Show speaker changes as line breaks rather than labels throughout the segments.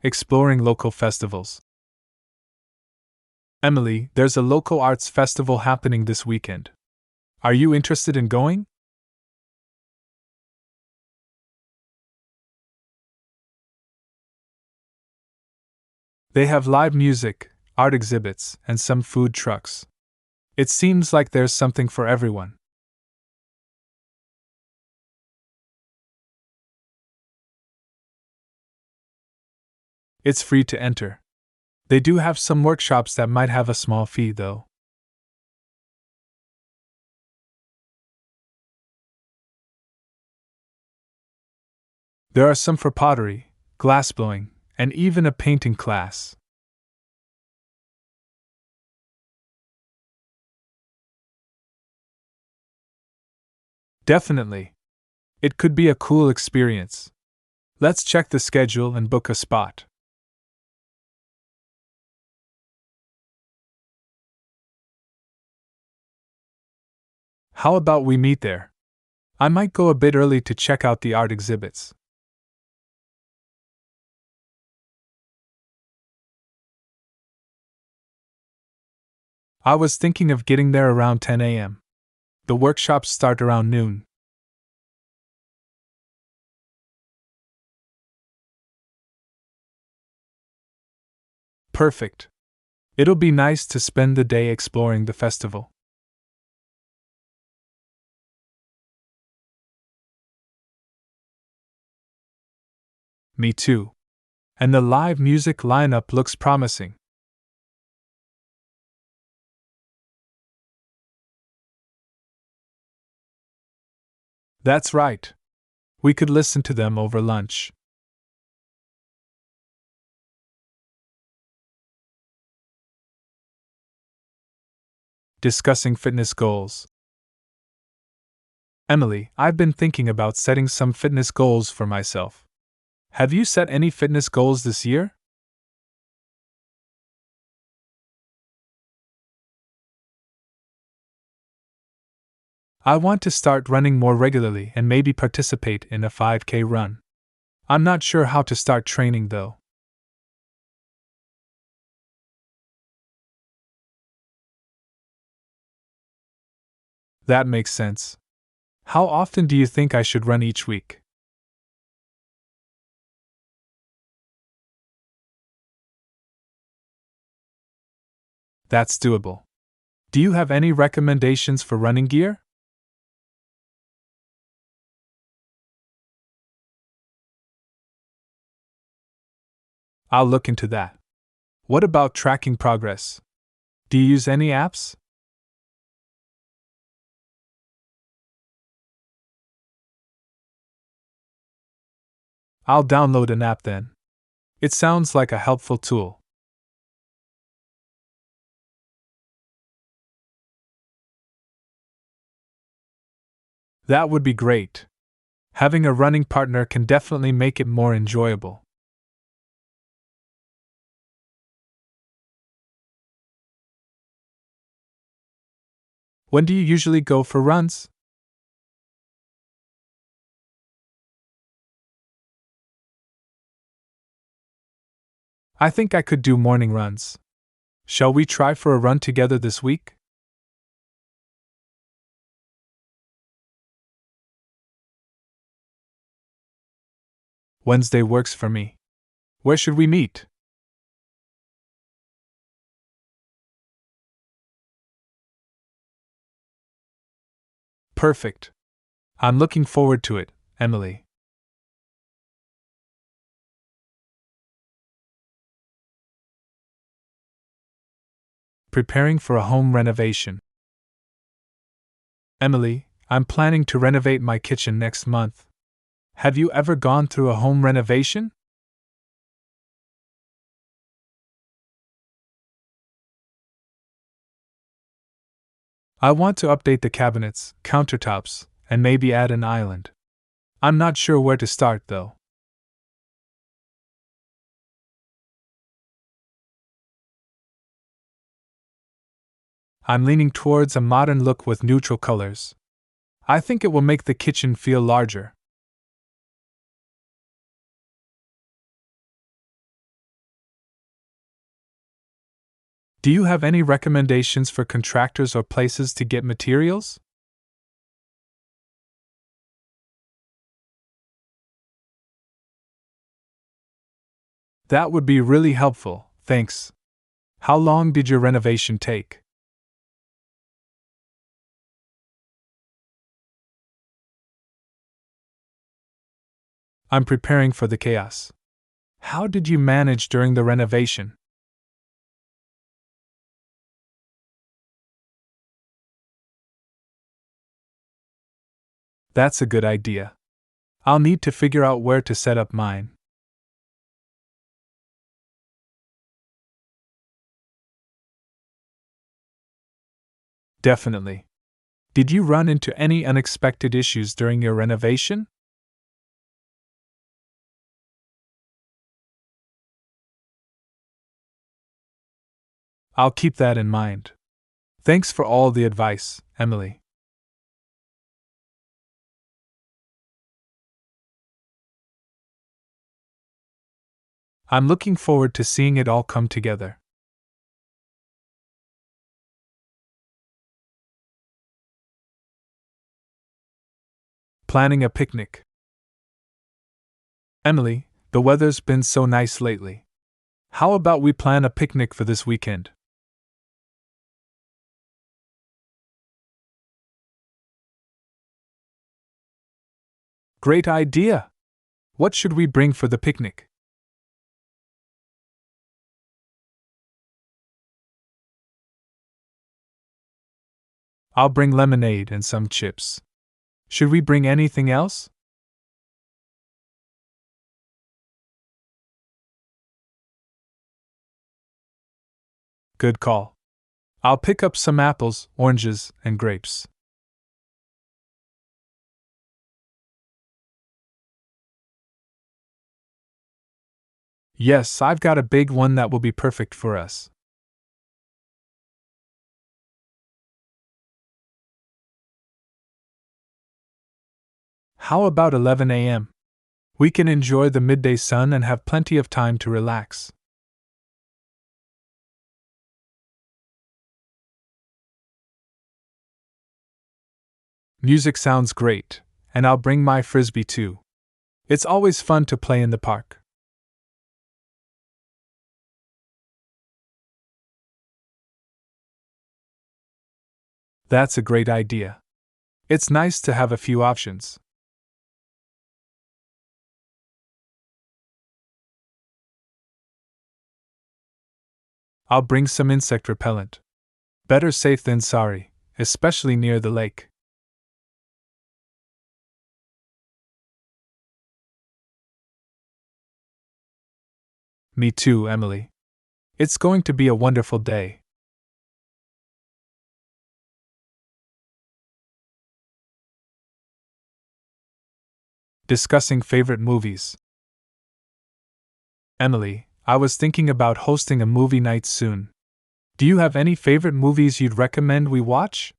Exploring local festivals. Emily, there's a local arts festival happening this weekend. Are you interested in going? They have live music, art exhibits, and some food trucks. It seems like there's something for everyone. It's free to enter. They do have some workshops that might have a small fee, though. There are some for pottery, glassblowing, and even a painting class. Definitely. It could be a cool experience. Let's check the schedule and book a spot. How about we meet there? I might go a bit early to check out the art exhibits. I was thinking of getting there around 10 a.m. The workshops start around noon. Perfect. It'll be nice to spend the day exploring the festival. Me too. And the live music lineup looks promising. That's right. We could listen to them over lunch. Discussing fitness goals. Emily, I've been thinking about setting some fitness goals for myself. Have you set any fitness goals this year? I want to start running more regularly and maybe participate in a 5K run. I'm not sure how to start training though. That makes sense. How often do you think I should run each week? That's doable. Do you have any recommendations for running gear? I'll look into that. What about tracking progress? Do you use any apps? I'll download an app then. It sounds like a helpful tool. That would be great. Having a running partner can definitely make it more enjoyable. When do you usually go for runs? I think I could do morning runs. Shall we try for a run together this week? Wednesday works for me. Where should we meet? Perfect. I'm looking forward to it, Emily. Preparing for a home renovation. Emily, I'm planning to renovate my kitchen next month. Have you ever gone through a home renovation? I want to update the cabinets, countertops, and maybe add an island. I'm not sure where to start though. I'm leaning towards a modern look with neutral colors. I think it will make the kitchen feel larger. Do you have any recommendations for contractors or places to get materials? That would be really helpful, thanks. How long did your renovation take? I'm preparing for the chaos. How did you manage during the renovation? That's a good idea. I'll need to figure out where to set up mine. Definitely. Did you run into any unexpected issues during your renovation? I'll keep that in mind. Thanks for all the advice, Emily. I'm looking forward to seeing it all come together. Planning a picnic. Emily, the weather's been so nice lately. How about we plan a picnic for this weekend? Great idea! What should we bring for the picnic? I'll bring lemonade and some chips. Should we bring anything else? Good call. I'll pick up some apples, oranges, and grapes. Yes, I've got a big one that will be perfect for us. How about 11 a.m.? We can enjoy the midday sun and have plenty of time to relax. Music sounds great, and I'll bring my frisbee too. It's always fun to play in the park. That's a great idea. It's nice to have a few options. I'll bring some insect repellent. Better safe than sorry, especially near the lake. Me too, Emily. It's going to be a wonderful day. Discussing favorite movies. Emily, I was thinking about hosting a movie night soon. Do you have any favorite movies you'd recommend we watch?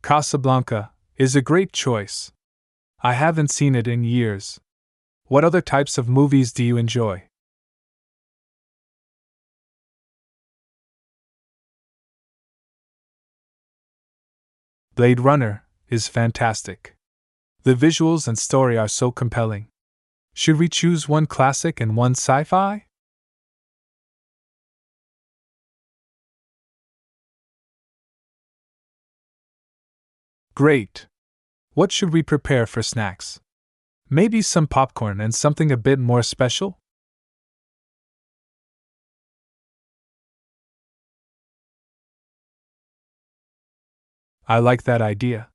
Casablanca is a great choice. I haven't seen it in years. What other types of movies do you enjoy? Blade Runner is fantastic. The visuals and story are so compelling. Should we choose one classic and one sci fi? Great! What should we prepare for snacks? Maybe some popcorn and something a bit more special? I like that idea.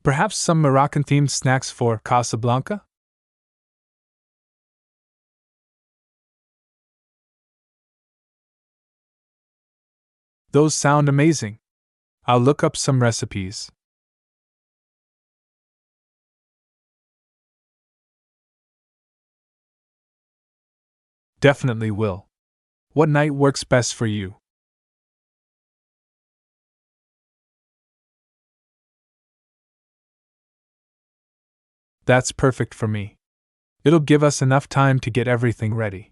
Perhaps some Moroccan themed snacks for Casablanca? Those sound amazing. I'll look up some recipes. Definitely will. What night works best for you? That's perfect for me. It'll give us enough time to get everything ready.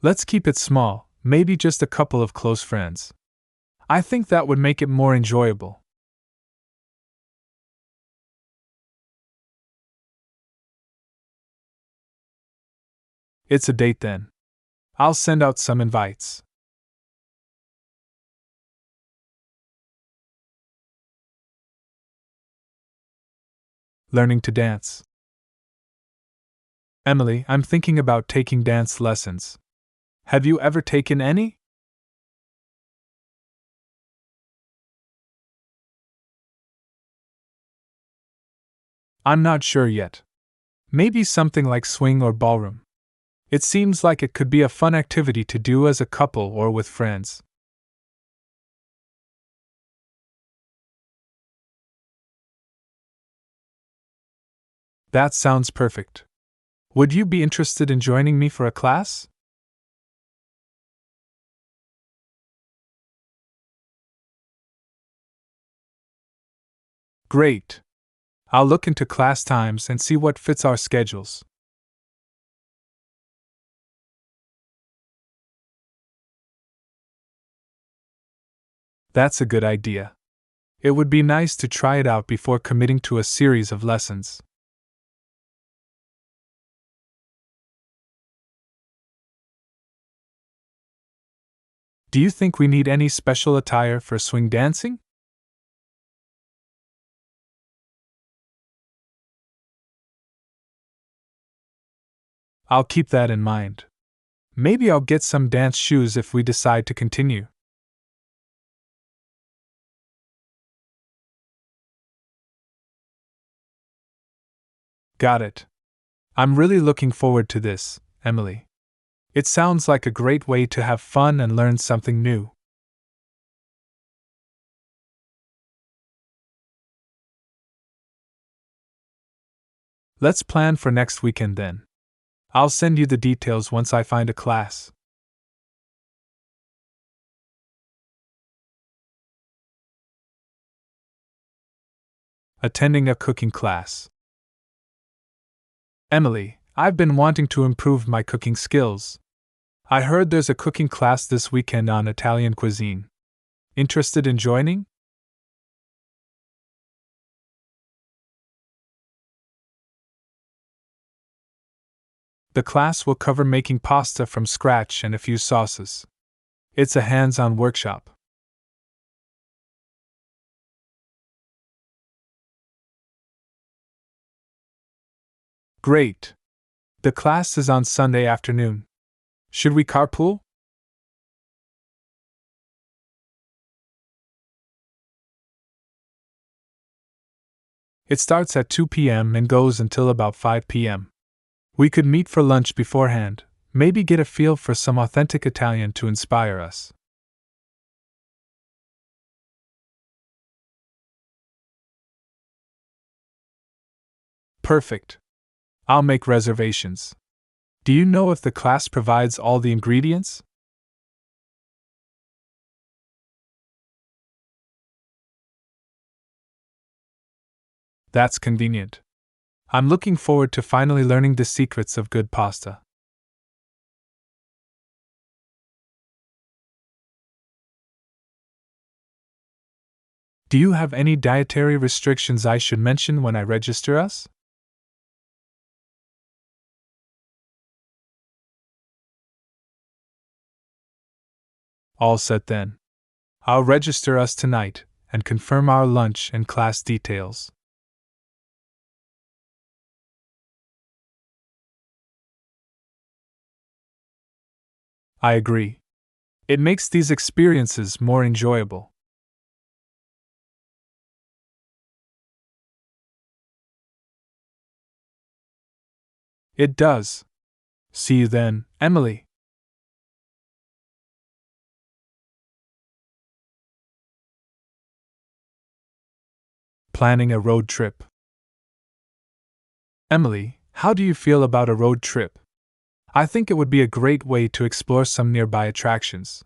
Let's keep it small, maybe just a couple of close friends. I think that would make it more enjoyable. It's a date then. I'll send out some invites. Learning to dance. Emily, I'm thinking about taking dance lessons. Have you ever taken any? I'm not sure yet. Maybe something like swing or ballroom. It seems like it could be a fun activity to do as a couple or with friends. That sounds perfect. Would you be interested in joining me for a class? Great. I'll look into class times and see what fits our schedules. That's a good idea. It would be nice to try it out before committing to a series of lessons. Do you think we need any special attire for swing dancing? I'll keep that in mind. Maybe I'll get some dance shoes if we decide to continue. Got it. I'm really looking forward to this, Emily. It sounds like a great way to have fun and learn something new. Let's plan for next weekend then. I'll send you the details once I find a class. Attending a cooking class. Emily, I've been wanting to improve my cooking skills. I heard there's a cooking class this weekend on Italian cuisine. Interested in joining? The class will cover making pasta from scratch and a few sauces. It's a hands-on workshop. Great! The class is on Sunday afternoon. Should we carpool? It starts at 2 p.m. and goes until about 5 p.m. We could meet for lunch beforehand, maybe get a feel for some authentic Italian to inspire us. Perfect. I'll make reservations. Do you know if the class provides all the ingredients? That's convenient. I'm looking forward to finally learning the secrets of good pasta. Do you have any dietary restrictions I should mention when I register us? All set then. I'll register us tonight and confirm our lunch and class details. I agree. It makes these experiences more enjoyable. It does. See you then, Emily. Planning a road trip. Emily, how do you feel about a road trip? I think it would be a great way to explore some nearby attractions.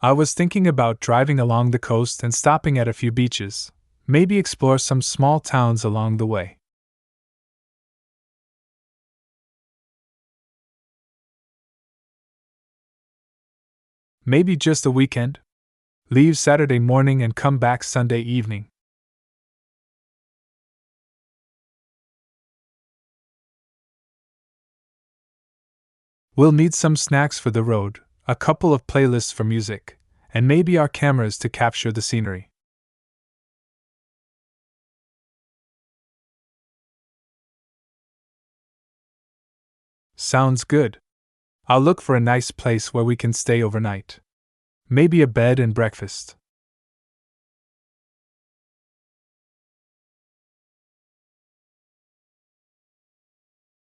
I was thinking about driving along the coast and stopping at a few beaches, maybe explore some small towns along the way. Maybe just a weekend? Leave Saturday morning and come back Sunday evening. We'll need some snacks for the road, a couple of playlists for music, and maybe our cameras to capture the scenery. Sounds good. I'll look for a nice place where we can stay overnight. Maybe a bed and breakfast.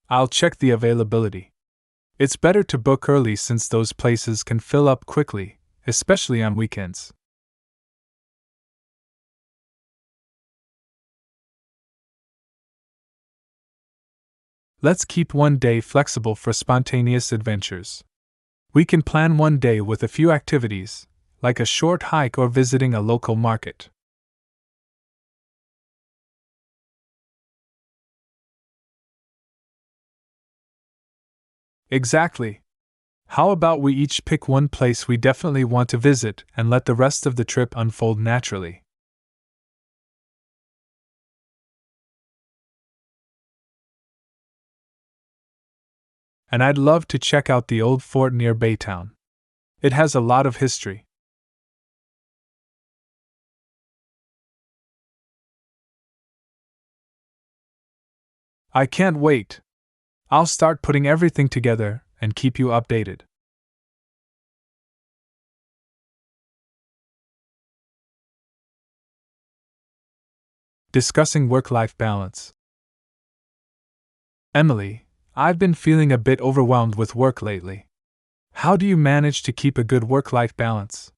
I'll check the availability. It's better to book early since those places can fill up quickly, especially on weekends. Let's keep one day flexible for spontaneous adventures. We can plan one day with a few activities, like a short hike or visiting a local market. Exactly. How about we each pick one place we definitely want to visit and let the rest of the trip unfold naturally? And I'd love to check out the old fort near Baytown. It has a lot of history. I can't wait. I'll start putting everything together and keep you updated. Discussing work-life balance. Emily, I've been feeling a bit overwhelmed with work lately. How do you manage to keep a good work-life balance?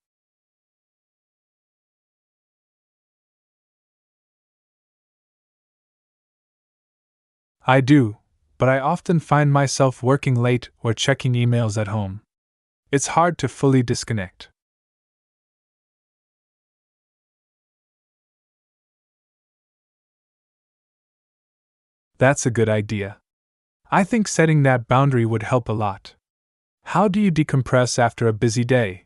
I do, but I often find myself working late or checking emails at home. It's hard to fully disconnect. That's a good idea. I think setting that boundary would help a lot. How do you decompress after a busy day?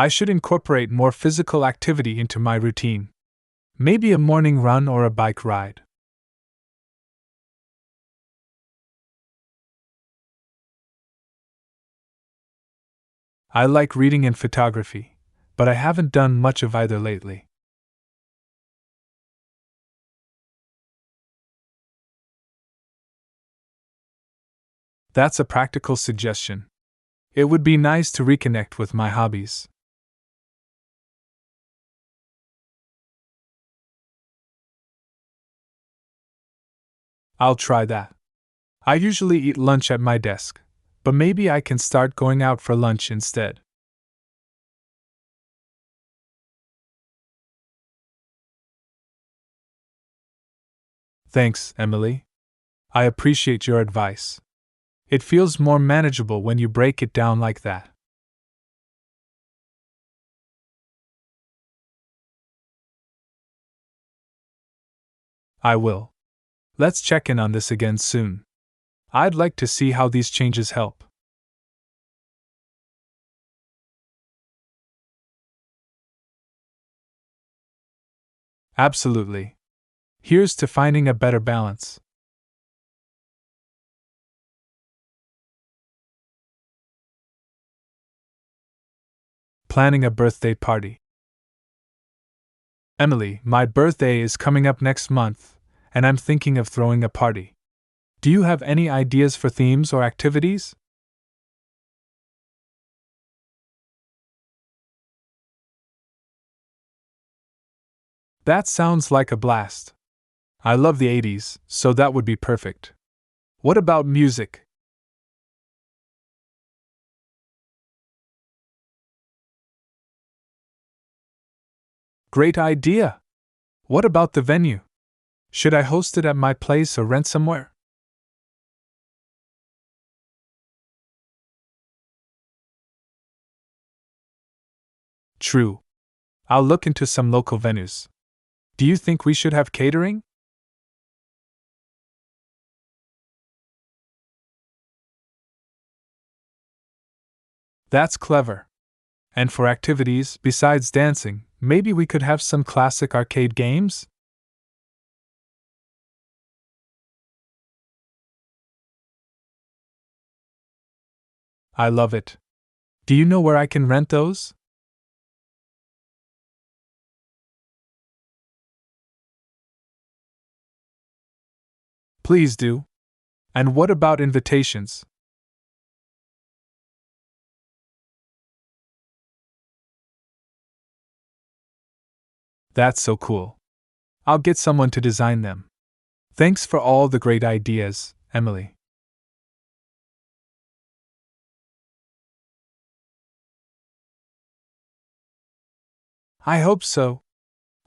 I should incorporate more physical activity into my routine. Maybe a morning run or a bike ride. I like reading and photography, but I haven't done much of either lately. That's a practical suggestion. It would be nice to reconnect with my hobbies. I'll try that. I usually eat lunch at my desk, but maybe I can start going out for lunch instead. Thanks, Emily. I appreciate your advice. It feels more manageable when you break it down like that. I will. Let's check in on this again soon. I'd like to see how these changes help. Absolutely. Here's to finding a better balance. Planning a birthday party. Emily, my birthday is coming up next month, and I'm thinking of throwing a party. Do you have any ideas for themes or activities? That sounds like a blast. I love the 80s, so that would be perfect. What about music? Great idea! What about the venue? Should I host it at my place or rent somewhere? True. I'll look into some local venues. Do you think we should have catering? That's clever. And for activities besides dancing, maybe we could have some classic arcade games? I love it. Do you know where I can rent those? Please do. And what about invitations? That's so cool. I'll get someone to design them. Thanks for all the great ideas, Emily. I hope so.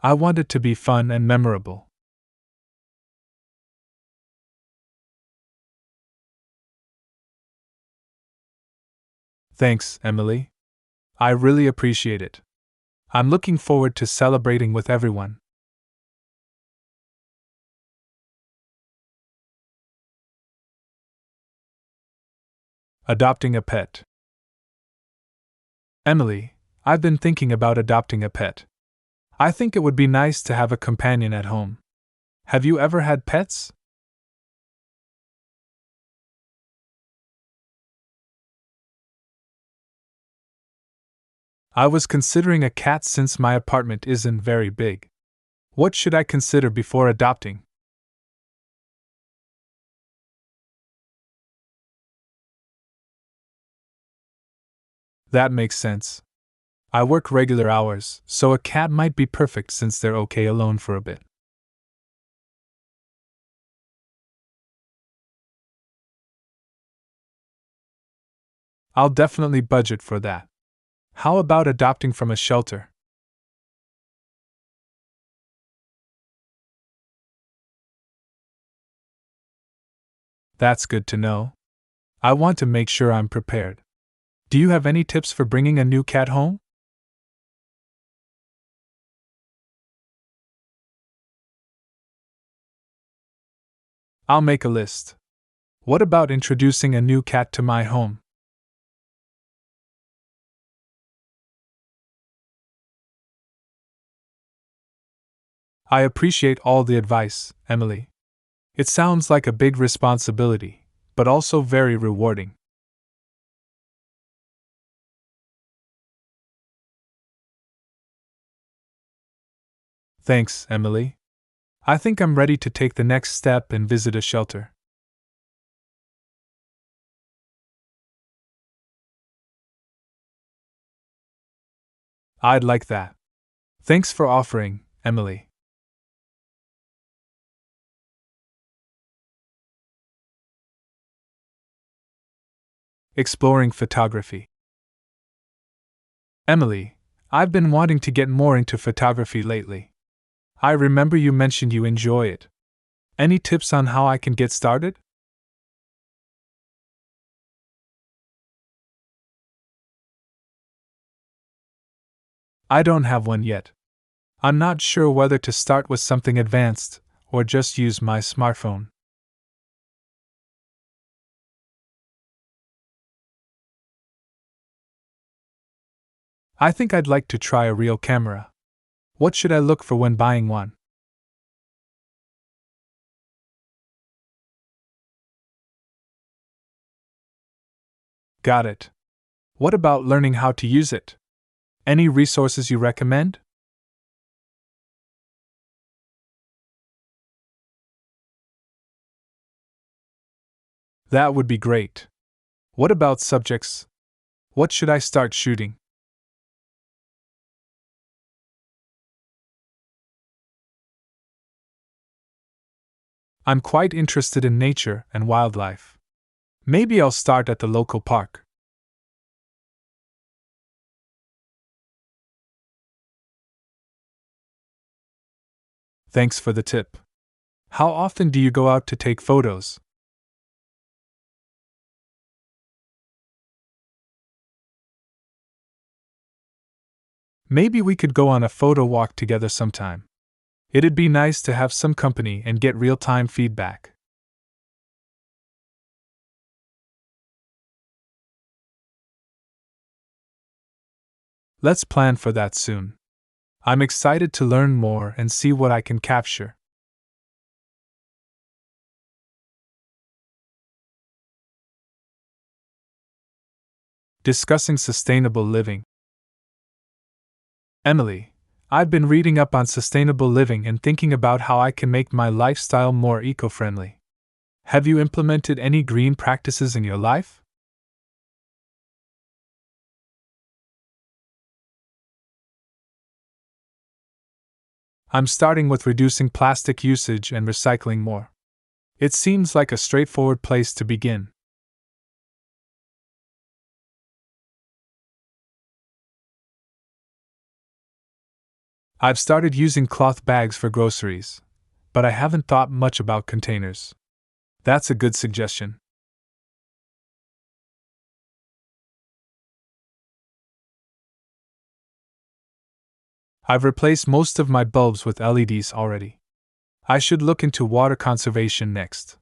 I want it to be fun and memorable. Thanks, Emily. I really appreciate it. I'm looking forward to celebrating with everyone. Adopting a pet. Emily, I've been thinking about adopting a pet. I think it would be nice to have a companion at home. Have you ever had pets? I was considering a cat since my apartment isn't very big. What should I consider before adopting? That makes sense. I work regular hours, so a cat might be perfect since they're okay alone for a bit. I'll definitely budget for that. How about adopting from a shelter? That's good to know. I want to make sure I'm prepared. Do you have any tips for bringing a new cat home? I'll make a list. What about introducing a new cat to my home? I appreciate all the advice, Emily. It sounds like a big responsibility, but also very rewarding. Thanks, Emily. I think I'm ready to take the next step and visit a shelter. I'd like that. Thanks for offering, Emily. Exploring photography. Emily, I've been wanting to get more into photography lately. I remember you mentioned you enjoy it. Any tips on how I can get started? I don't have one yet. I'm not sure whether to start with something advanced or just use my smartphone. I think I'd like to try a real camera. What should I look for when buying one? Got it. What about learning how to use it? Any resources you recommend? That would be great. What about subjects? What should I start shooting? I'm quite interested in nature and wildlife. Maybe I'll start at the local park. Thanks for the tip. How often do you go out to take photos? Maybe we could go on a photo walk together sometime. It'd be nice to have some company and get real-time feedback. Let's plan for that soon. I'm excited to learn more and see what I can capture. Discussing sustainable living. Emily, I've been reading up on sustainable living and thinking about how I can make my lifestyle more eco-friendly. Have you implemented any green practices in your life? I'm starting with reducing plastic usage and recycling more. It seems like a straightforward place to begin. I've started using cloth bags for groceries, but I haven't thought much about containers. That's a good suggestion. I've replaced most of my bulbs with LEDs already. I should look into water conservation next.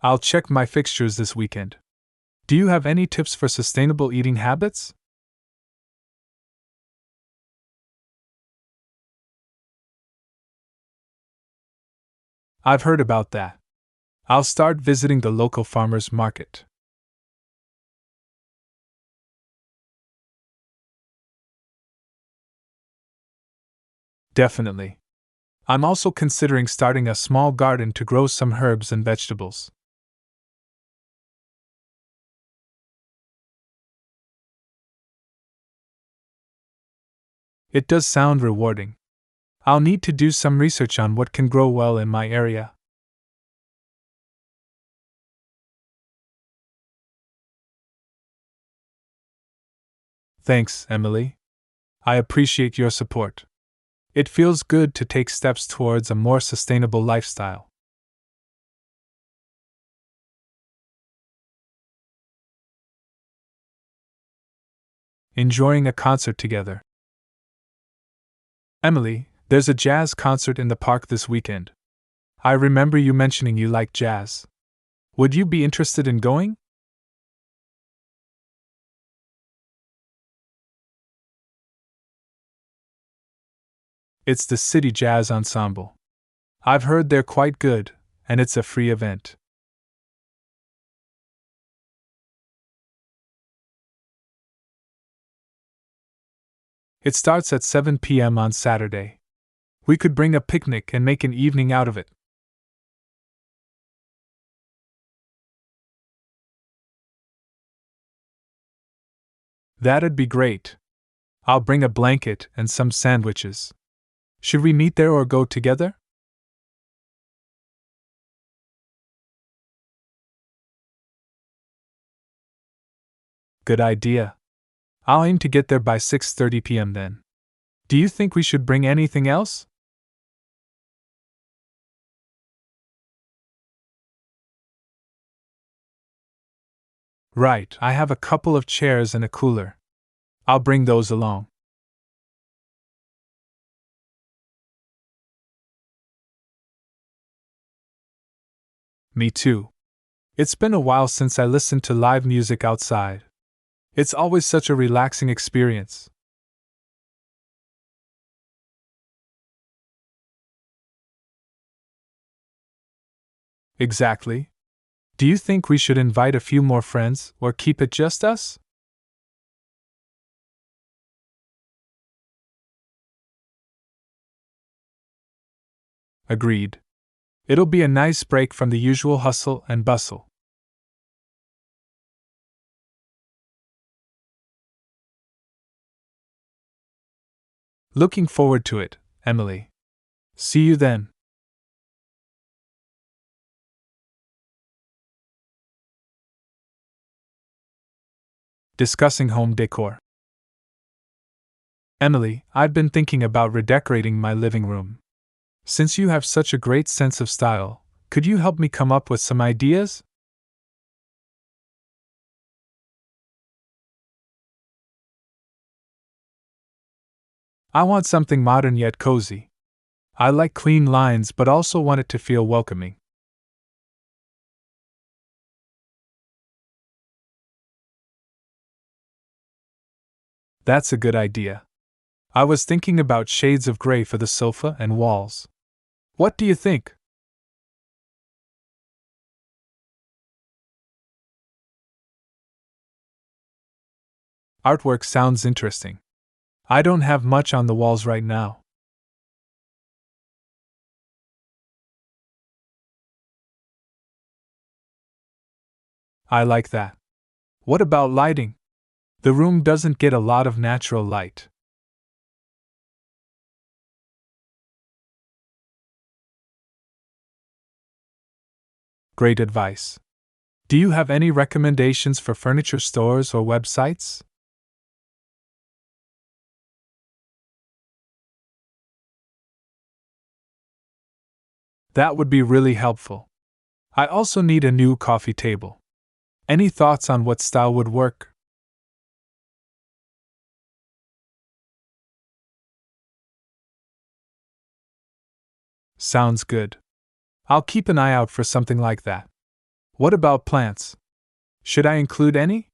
I'll check my fixtures this weekend. Do you have any tips for sustainable eating habits? I've heard about that. I'll start visiting the local farmers market. Definitely. I'm also considering starting a small garden to grow some herbs and vegetables. It does sound rewarding. I'll need to do some research on what can grow well in my area. Thanks, Emily. I appreciate your support. It feels good to take steps towards a more sustainable lifestyle. Enjoying a concert together. Emily, there's a jazz concert in the park this weekend. I remember you mentioning you like jazz. Would you be interested in going? It's the City Jazz Ensemble. I've heard they're quite good, and it's a free event. It starts at 7 p.m. on Saturday. We could bring a picnic and make an evening out of it. That'd be great. I'll bring a blanket and some sandwiches. Should we meet there or go together? Good idea. I'll aim to get there by 6:30 p.m. then. Do you think we should bring anything else? Right, I have a couple of chairs and a cooler. I'll bring those along. Me too. It's been a while since I listened to live music outside. It's always such a relaxing experience. Exactly. Do you think we should invite a few more friends or keep it just us? Agreed. It'll be a nice break from the usual hustle and bustle. Looking forward to it, Emily. See you then. Discussing home decor. Emily, I've been thinking about redecorating my living room. Since you have such a great sense of style, could you help me come up with some ideas? I want something modern yet cozy. I like clean lines but also want it to feel welcoming. That's a good idea. I was thinking about shades of gray for the sofa and walls. What do you think? Artwork sounds interesting. I don't have much on the walls right now. I like that. What about lighting? The room doesn't get a lot of natural light. Great advice. Do you have any recommendations for furniture stores or websites? That would be really helpful. I also need a new coffee table. Any thoughts on what style would work? Sounds good. I'll keep an eye out for something like that. What about plants? Should I include any?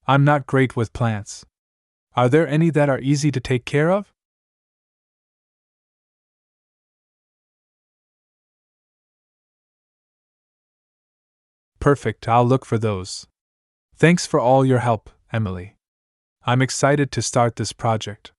I'm not great with plants. Are there any that are easy to take care of? Perfect, I'll look for those. Thanks for all your help, Emily. I'm excited to start this project.